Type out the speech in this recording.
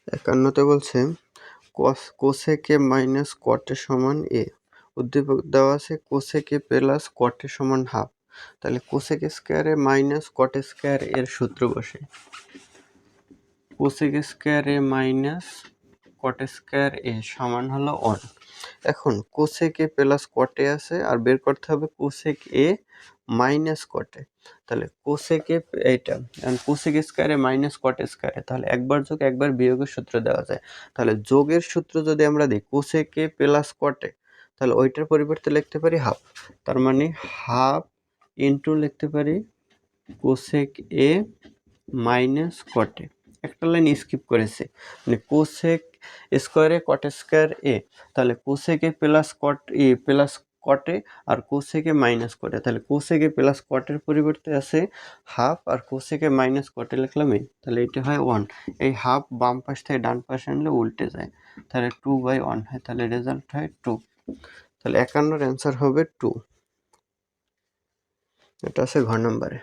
51তে বলছে কোসেক এ মাইনাস কট এ সমান এ। উদ্দীপক দেওয়া আছে কোসেক এ প্লাস কট এ সমান হাফ। তাহলে কোসেক স্কোয়ার এ মাইনাস কট স্কোয়ার এর সূত্র বসে। কোসেক স্কোয়ার এ মাইনাস কট স্কোয়ার এ সমান হলো 1। এখন কোসেক এ প্লাস কট এ আছে আর বের করতে হবে কোসেক এ মাইনাস কট এ। তাহলে কোসেক এ এইটা cosec square A minus caught square A, তাহলে একবার যোগ একবার বিয়োগের সূত্র দেওয়া যায়। তাহলে যোগের সূত্র যদি আমরা দিই কোসেক এ প্লাস কট এ, তাহলে ওইটার পরিবর্তে লিখতে পারি হাফ। তার মানে হাফ ইন্টু লিখতে পারি কোসেক এ মাইনাস কট এ। একটা লাইন স্কিপ করেছে, মানে কোসেক স্কোয়ারে কট স্কোয়ার এ, তাহলে cosec A plus cot A plus কটে আর কোসেকে মাইনাস কটে। তাহলে কোসেকে প্লাস কটের পরিবর্তে আছে হাফ আর কোসেকে মাইনাস কটে লিখলাম এই, তাহলে এটা হয় 1। এই হাফ বাম পাশ থেকে ডান পাশে আনলে উল্টে যায়, তাহলে 2/1 হয়, তাহলে রেজাল্ট হয় 2। তাহলে 51 অ্যান্সার হবে 2। এটা আছে ঘ নম্বরে।